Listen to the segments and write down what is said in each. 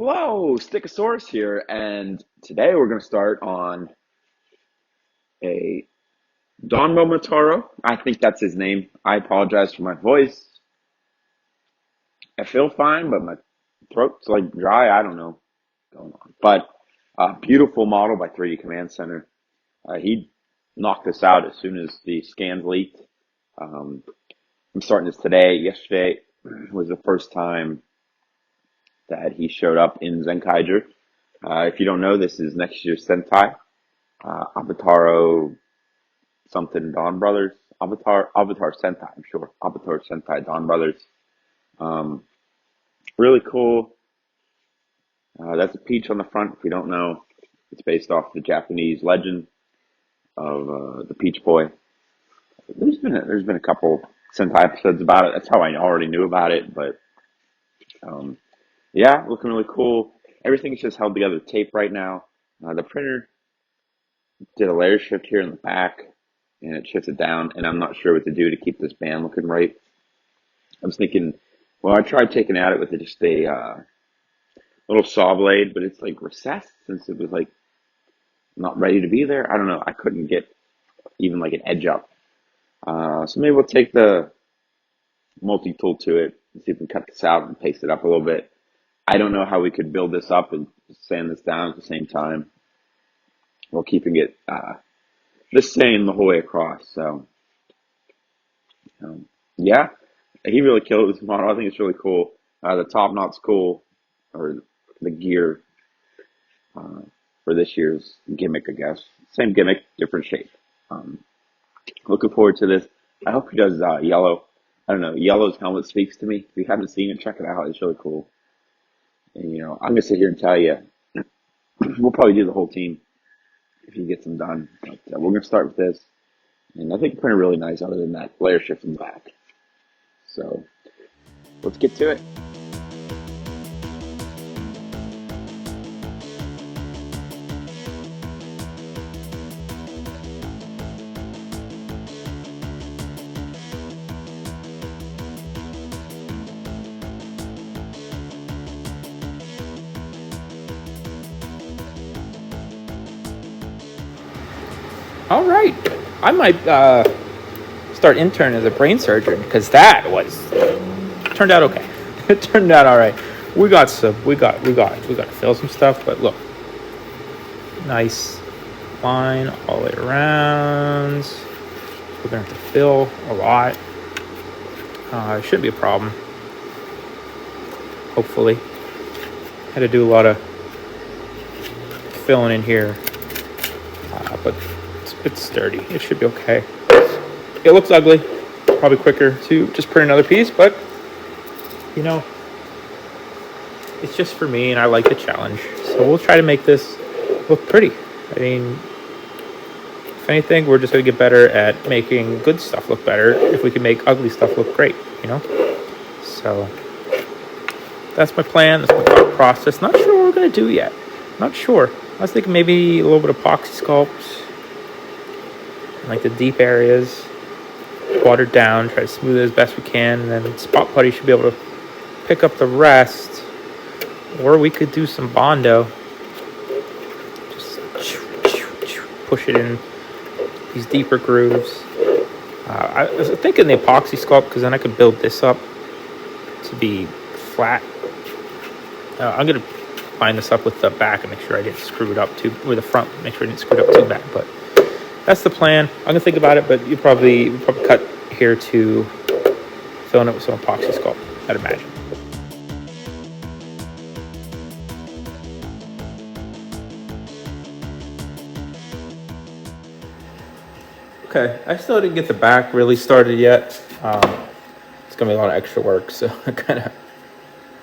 Hello, Stickosaurus here, and today we're going to start on a Don Momotaro. I think that's his name. I apologize for my voice. I feel fine, but my throat's like dry. I don't know what's going on. But beautiful model by 3D Command Center. He knocked this out as soon as the scans leaked. Um, I'm starting this today. Yesterday was the first time that he showed up in Zenkaiger. If you don't know, this is next year's Sentai. Avataro something Donbrothers. Avatar Sentai, I'm sure. Avataro Sentai Donbrothers. Um, really cool. That's a peach on the front. If you don't know, it's based off the Japanese legend of the Peach Boy. There's been a couple Sentai episodes about it. That's how I already knew about it. But um, yeah, looking really cool. Everything's just held together with tape right now. The printer did a layer shift here in the back, and it shifted down. And I'm not sure what to do to keep this band looking right. I was thinking, well, I tried taking at it with just a little saw blade, but it's like recessed since it was like not ready to be there. I don't know. I couldn't get even like an edge up. So maybe we'll take the multi-tool to it and see if we can cut this out and paste it up a little bit. I don't know how we could build this up and sand this down at the same time while keeping it the same the whole way across. So, um, yeah, he really killed this model. I think it's really cool. The top knot's cool, or the gear uh, for this year's gimmick, I guess. Same gimmick, different shape. Um, Looking forward to this. I hope he does yellow. I don't know. Yellow's helmet speaks to me. If you haven't seen it, check it out. It's really cool. And I'm gonna sit here and tell you, we'll probably do the whole team if he gets them done. But we're gonna start with this, and I think it's printed really nice. Other than that layer shift in the back. So let's get to it. All right, I might start intern as a brain surgeon because that was turned out okay. It turned out all right. We got to fill some stuff, but look, nice line all the way around. We're gonna have to fill a lot. It shouldn't be a problem. Hopefully, had to do a lot of filling in here, but it's sturdy. It should be okay. It looks ugly. Probably quicker to just print another piece, but it's just for me and I like the challenge. So we'll try to make this look pretty. I mean, if anything, we're just going to get better at making good stuff look better if we can make ugly stuff look great, So that's my plan. That's my thought process. Not sure what we're going to do yet. Not sure. I was thinking maybe a little bit of epoxy sculpt, like the deep areas, watered down, try to smooth it as best we can, and then spot putty should be able to pick up the rest. Or we could do some Bondo, just push it in these deeper grooves. I was thinking the epoxy sculpt because then I could build this up to be flat. I'm gonna line this up with the back and make sure I didn't screw it up too, or the front, make sure I didn't screw it up too bad, but that's the plan. I'm gonna think about it, but we'll probably cut here to fill in it with some epoxy sculpt, I'd imagine. Okay, I still didn't get the back really started yet. It's gonna be a lot of extra work, so it kind of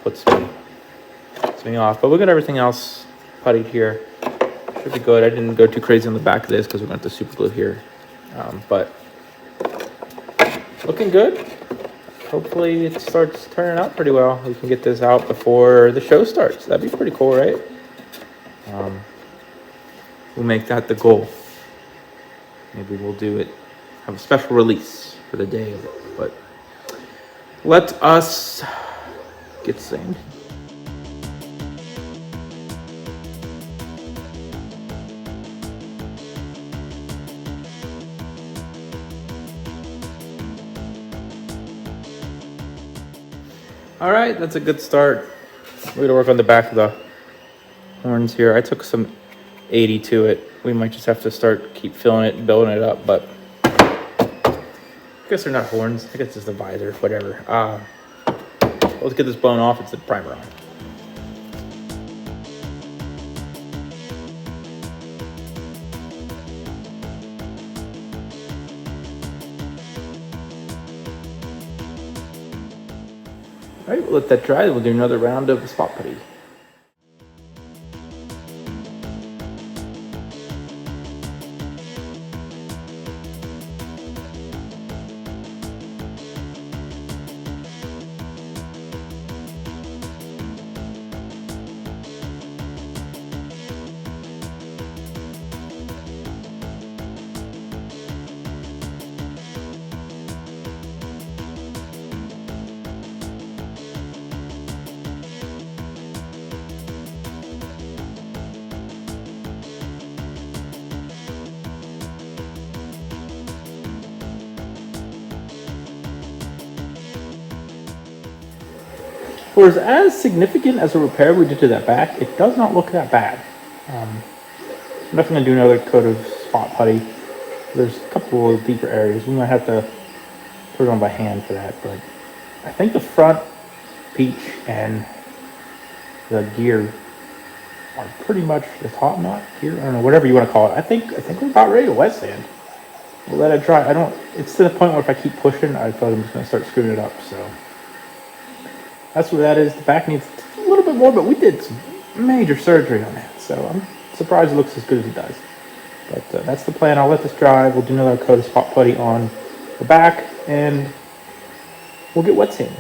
puts me off. But look at everything else puttied here. Should be good. I didn't go too crazy on the back of this because we're going to have to super glue here. But looking good. Hopefully it starts turning out pretty well. We can get this out before the show starts. That'd be pretty cool, right? We'll make that the goal. Maybe we'll do it, have a special release for the day of it. But let us get singed. All right, that's a good start. We're gonna work on the back of the horns here. I took some 80 to it. We might just have to keep filling it and building it up, but I guess they're not horns. I guess it's the visor, whatever. Let's get this blown off. It's the primer on. All right, we'll let that dry. We'll do another round of spot putty. For as significant as a repair we did to that back, it does not look that bad. I'm definitely going to do another coat of spot putty. There's a couple of deeper areas. We might have to put it on by hand for that, but I think the front peach and the gear are pretty much the top knot gear. I don't know, whatever you want to call it. I think we're about ready to wet sand. We'll let it dry. It's to the point where if I keep pushing, I feel like I'm just going to start screwing it up, so. That's what that is. The back needs a little bit more, but we did some major surgery on that, so I'm surprised it looks as good as it does. But that's the plan. I'll let this dry. We'll do another coat of spot putty on the back, and we'll get wet sanding.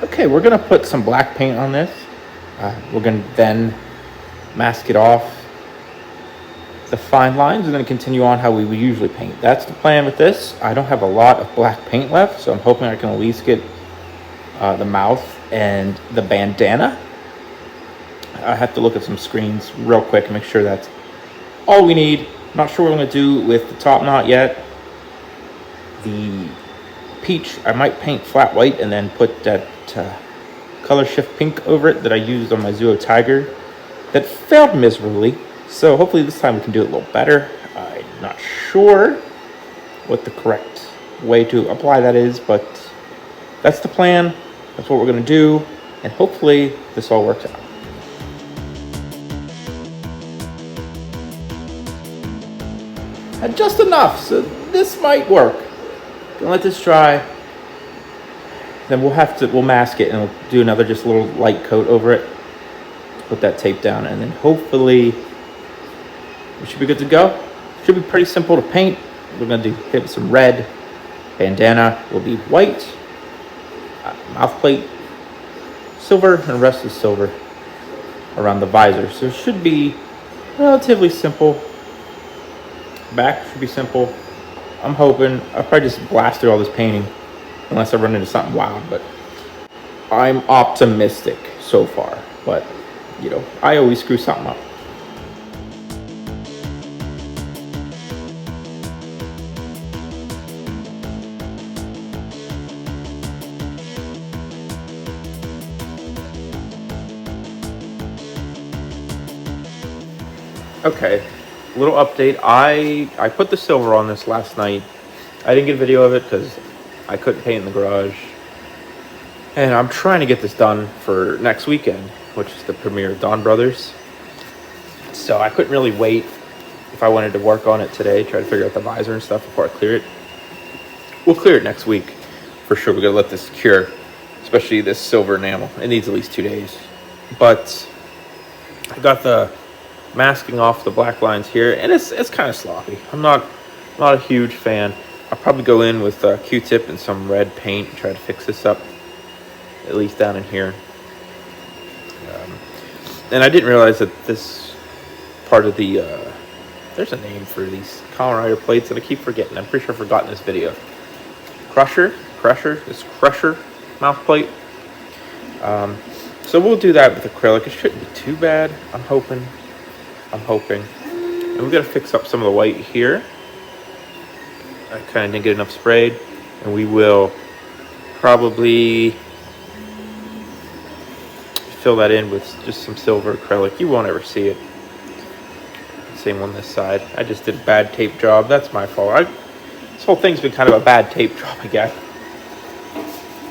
Okay, we're gonna put some black paint on this. We're gonna then mask it off the fine lines and then continue on how we would usually paint. That's the plan with this. I don't have a lot of black paint left, so I'm hoping I can at least get the mouth and the bandana. I have to look at some screens real quick and make sure that's all we need. Not sure what I'm gonna do with the top knot yet. The peach, I might paint flat white and then put that color shift pink over it that I used on my Zuo Tiger that failed miserably. So hopefully this time we can do it a little better. I'm not sure what the correct way to apply that is, but that's the plan. That's what we're gonna do, and hopefully this all works out. And just enough, so this might work. Gonna let this dry. Then we'll mask it and we'll do another just little light coat over it. Put that tape down, and then hopefully we should be good to go. Should be pretty simple to paint. We're gonna hit some red. Bandana will be white. Mouth plate, silver, and the rest is silver around the visor. So it should be relatively simple. Back should be simple. I'm hoping. I'll probably just blast through all this painting unless I run into something wild, but I'm optimistic so far. But, you know, I always screw something up. Okay, little update. I put the silver on this last night. I didn't get a video of it because I couldn't paint in the garage. And I'm trying to get this done for next weekend, which is the premiere of Donbrothers. So I couldn't really wait if I wanted to work on it today, try to figure out the visor and stuff before I clear it. We'll clear it next week for sure. We're gonna let this cure, especially this silver enamel. It needs at least 2 days. But I got the masking off the black lines here, and it's kind of sloppy. I'm not a huge fan. I'll probably go in with a Q-tip and some red paint and try to fix this up, at least down in here. And I didn't realize that this part of the there's a name for these Colorado plates that I keep forgetting. I'm pretty sure I've forgotten this video. Crusher mouth plate. So we'll do that with acrylic. It shouldn't be too bad. I'm hoping. And we're gonna fix up some of the white here. I kind of didn't get enough sprayed, and we will probably fill that in with just some silver acrylic. You won't ever see it. Same on this side. I just did a bad tape job. That's my fault. This whole thing's been kind of a bad tape job, I guess.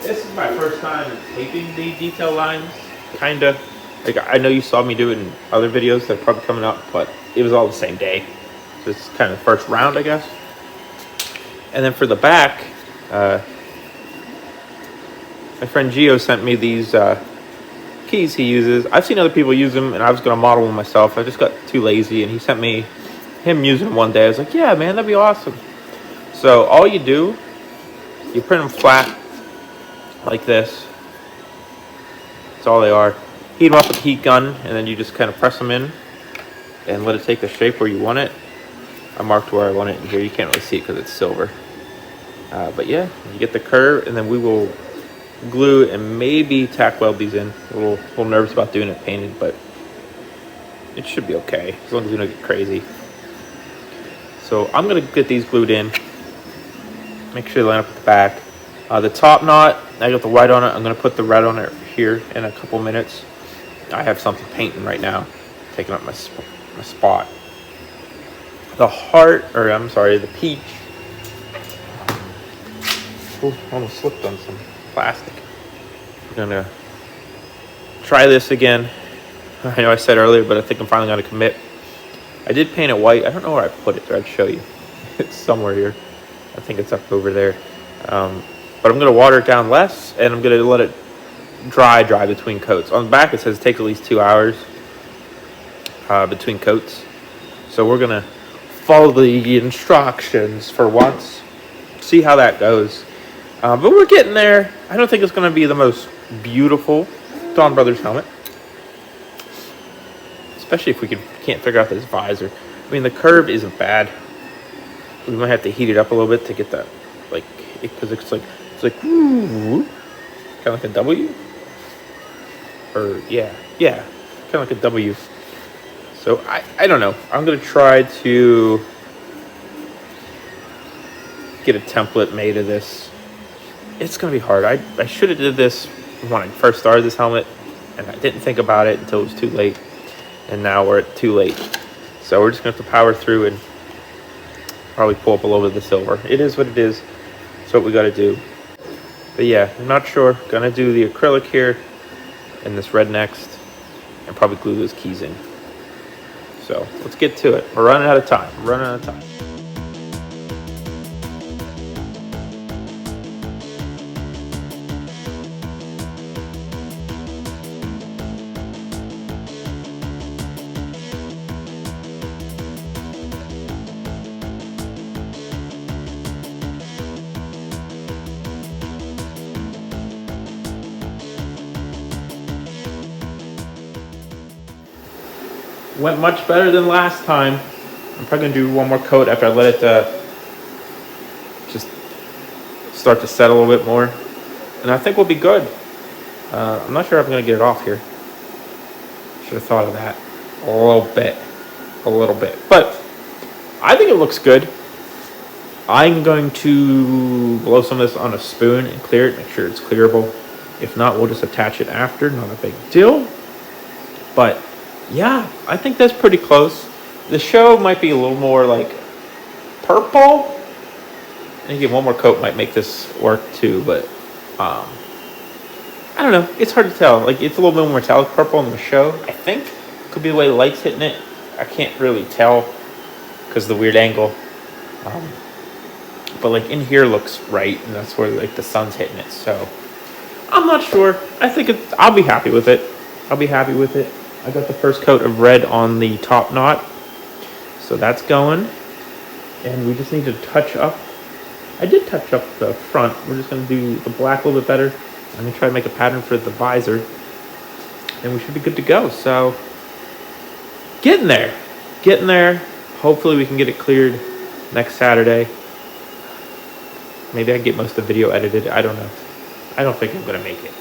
This is my first time taping the detail lines. Kinda. Like, I know you saw me do it in other videos that are probably coming up, but it was all the same day. So it's kind of the first round, I guess. And then for the back, my friend Gio sent me these keys he uses. I've seen other people use them, and I was going to model them myself. I just got too lazy, and he sent me him using them one day. I was like, yeah, man, that'd be awesome. So all you do, you print them flat like this. That's all they are. Heat them up with a heat gun, and then you just kind of press them in and let it take the shape where you want it. I marked where I want it in here. You can't really see it because it's silver. But yeah, you get the curve, and then we will glue and maybe tack weld these in. A little nervous about doing it painted, but it should be okay as long as we don't get crazy. So I'm gonna get these glued in. Make sure they line up with the back. The top knot, I got the white on it. I'm gonna put the red on it here in a couple minutes. I have something painting right now, taking up my spot. The heart, or I'm sorry, the peach. Oh, almost slipped on some plastic. We're gonna try this again. I know I said earlier, but I think I'm finally gonna commit. I did paint it white. I don't know where I put it. I'd show you. It's somewhere here. I think it's up over there. But I'm gonna water it down less, and I'm gonna let it dry between coats. On the back it says take at least 2 hours between coats. So we're gonna follow the instructions for once. See how that goes. But we're getting there. I don't think it's gonna be the most beautiful Donbrothers helmet. Especially if we can't figure out this visor. I mean, the curve isn't bad. We might have to heat it up a little bit to get that, like, because it's like kind of like a W. Or yeah, kind of like a W. So I don't know. I'm gonna try to get a template made of this. It's gonna be hard. I should have did this when I first started this helmet, and I didn't think about it until it was too late. And now we're at too late. So we're just gonna have to power through and probably pull up a little bit of the silver. It is what it is. That's what we gotta do. But yeah, I'm not sure. Gonna do the acrylic here and this red next, and probably glue those keys in. So let's get to it. We're running out of time. Went much better than last time. I'm probably gonna do one more coat after I let it just start to set a little bit more, and I think we'll be good. I'm not sure if I'm gonna get it off here. Should have thought of that a little bit, but I think it looks good. I'm going to blow some of this on a spoon and clear it, make sure it's clearable. If not, we'll just attach it after, not a big deal. But yeah, I think that's pretty close. The show might be a little more like purple. And again, one more coat might make this work too, but I don't know. It's hard to tell. Like, it's a little bit more metallic purple in the show, I think. Could be the way the light's hitting it. I can't really tell because of the weird angle. But like in here looks right, and that's where like the sun's hitting it. So I'm not sure. I think I'll be happy with it. I got the first coat of red on the top knot, so that's going. And we just need to touch up. I did touch up the front. We're just going to do the black a little bit better. I'm going to try to make a pattern for the visor, and we should be good to go. So getting there. Hopefully we can get it cleared next Saturday. Maybe I can get most of the video edited. I don't know. I don't think I'm going to make it.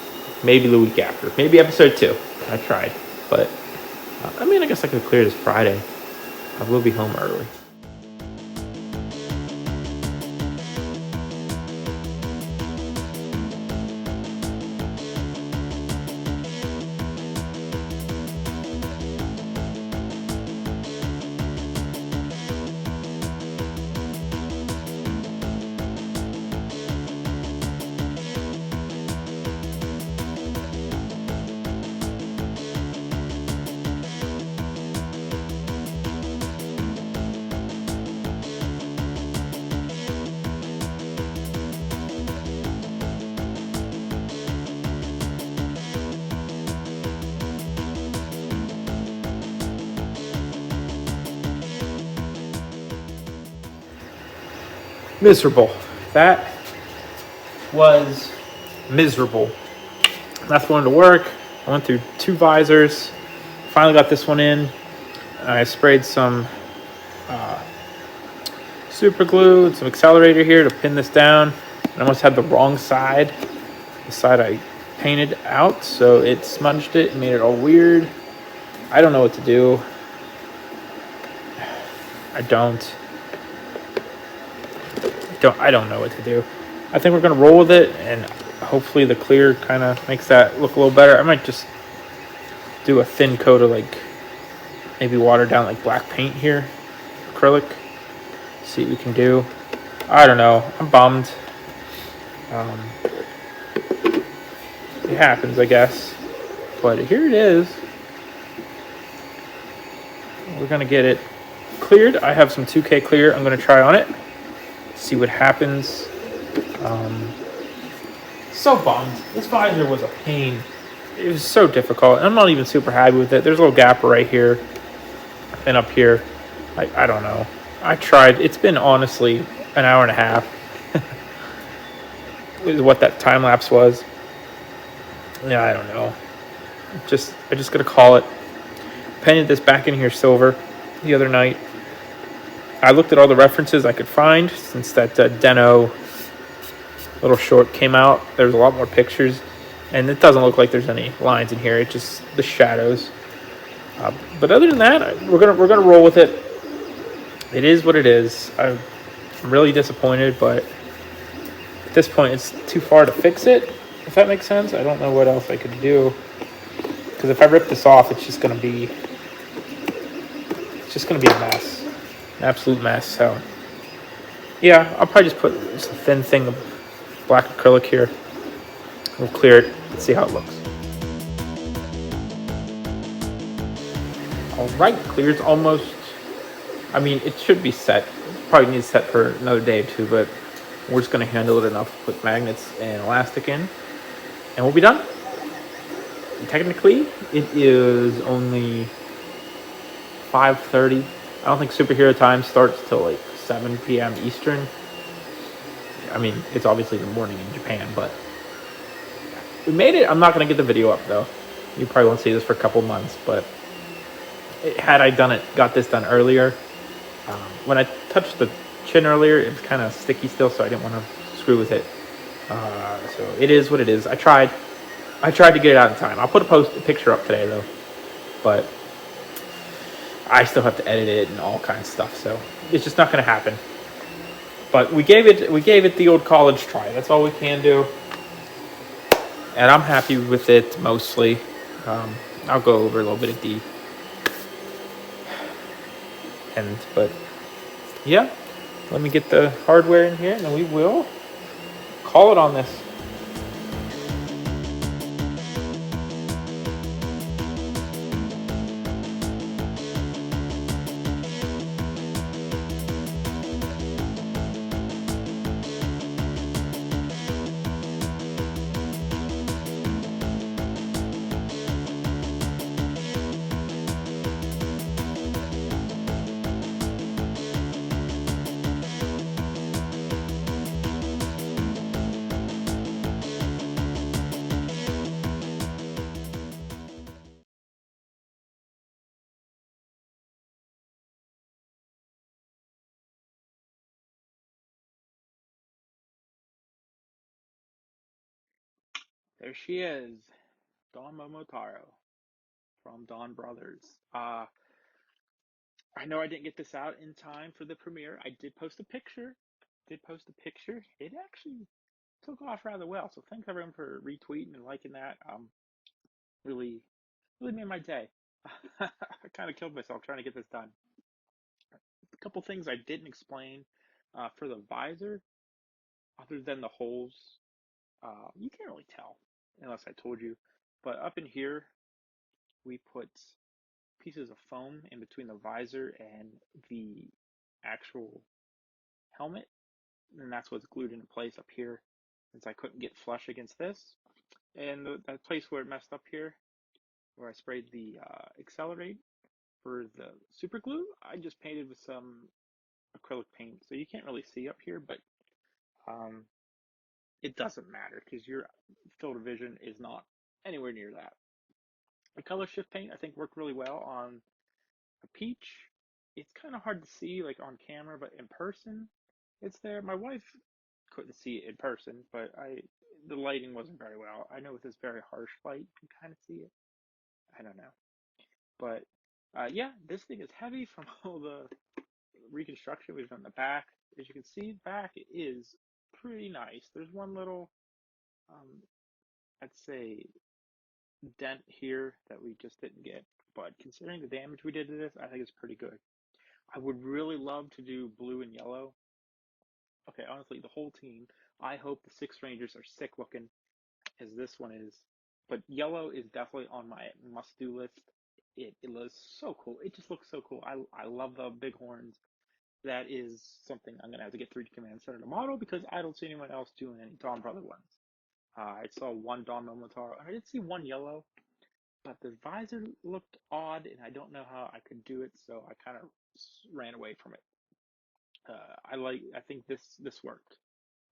Maybe the week after. Maybe episode 2. I tried. But, I mean, I guess I could clear this Friday. I will be home early. Miserable. That was miserable. That's going to work. I went through 2 visors. Finally got this one in. I sprayed some super glue and some accelerator here to pin this down. I almost had the wrong side. The side I painted out, so it smudged it and made it all weird. I don't know what to do. I don't. I don't know what to do. I think we're gonna roll with it, and hopefully the clear kind of makes that look a little better. I might just do a thin coat of like maybe water down like black paint here, acrylic. See what we can do. I don't know. I'm bummed. Um, it happens, I guess. But here it is. We're gonna get it cleared. I have some 2K clear. I'm gonna try on it. See what happens. So bummed. This visor was a pain. It was so difficult. I'm not even super happy with it. There's a little gap right here and up here. I don't know. I tried. It's been honestly an hour and a half. Is what that time lapse was. Yeah, I don't know. I just gotta call it. Painted this back in here silver the other night. I looked at all the references I could find since that Deno little short came out. There's a lot more pictures, and it doesn't look like there's any lines in here. It's just the shadows. But other than that, we're gonna roll with it. It is what it is. I'm really disappointed, but at this point, it's too far to fix it. If that makes sense, I don't know what else I could do. Because if I rip this off, it's just gonna be a mess, an absolute mess. So yeah, I'll probably just put just a thin thing of black acrylic here. We'll clear it and see how it looks. All right, clear's almost. I mean, it should be set. Probably needs set for another day or two, but we're just gonna handle it enough to put magnets and elastic in, and we'll be done. Technically, it is only 5:30. I don't think superhero time starts till like 7 p.m. Eastern. I mean, it's obviously the morning in Japan, but we made it. I'm not gonna get the video up though. You probably won't see this for a couple months, but had I got this done earlier, when I touched the chin earlier, it was kind of sticky still, so I didn't want to screw with it. So it is what it is. I tried to get it out in time. I'll put a picture up today though, but I still have to edit it and all kinds of stuff, so it's just not going to happen. But we gave it the old college try. That's all we can do, and I'm happy with it mostly. I'll go over a little bit of the end, but yeah, let me get the hardware in here, and then we will call it on this. There she is, Dawn Momotaro from Donbrothers. I know I didn't get this out in time for the premiere. I did post a picture. It actually took off rather well. So thanks everyone for retweeting and liking that. Really, really made my day. I kind of killed myself trying to get this done. A couple things I didn't explain for the visor, other than the holes. You can't really tell unless I told you. But up in here, we put pieces of foam in between the visor and the actual helmet, and that's what's glued into place up here, since I couldn't get flush against this. And that place where it messed up here, where I sprayed the accelerate for the super glue, I just painted with some acrylic paint, so you can't really see up here, but Um, it doesn't matter because your field of vision is not anywhere near that. The color shift paint I think worked really well on a peach. It's kind of hard to see like on camera, but in person, it's there. My wife couldn't see it in person, but the lighting wasn't very well. I know with this very harsh light, you can kind of see it. I don't know, but yeah, this thing is heavy from all the reconstruction we've done in the back. As you can see, back is pretty nice. There's one little, um, I'd say, dent here that we just didn't get, but considering the damage we did to this, I think it's pretty good. I would really love to do blue and yellow. Okay, honestly, the whole team. I hope the six Rangers are sick looking as this one is. But yellow is definitely on my must do list. It looks so cool. It just looks so cool. I love the big horns. That is something I'm gonna have to get 3D Command Center to model because I don't see anyone else doing any Dawn Brother ones. I saw one Dawn Momotaro, and I did see one yellow, but the visor looked odd, and I don't know how I could do it, so I kind of ran away from it. I think this worked.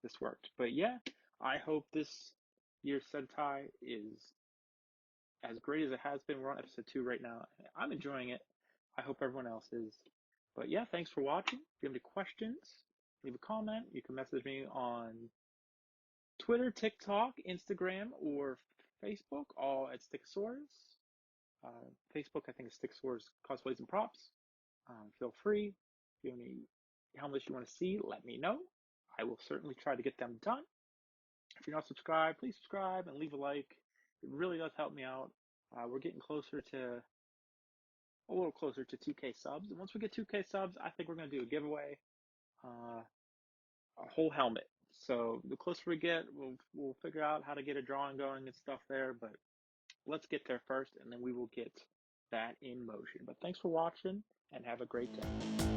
This worked. But yeah, I hope this year's Sentai is as great as it has been. We're on episode 2 right now. I'm enjoying it. I hope everyone else is. But yeah, thanks for watching. If you have any questions, leave a comment. You can message me on Twitter, TikTok, Instagram, or Facebook, all at Sticksaurus. Facebook, I think, is Sticksaurus Cosplays and Props. Feel free. If you have any helmets you want to see, let me know. I will certainly try to get them done. If you're not subscribed, please subscribe and leave a like. It really does help me out. We're getting closer to a little closer to 2K subs, and once we get 2K subs, I think we're going to do a giveaway, uh, a whole helmet. So the closer we get, we'll figure out how to get a drawing going and stuff there. But let's get there first, and then we will get that in motion. But thanks for watching, and have a great day.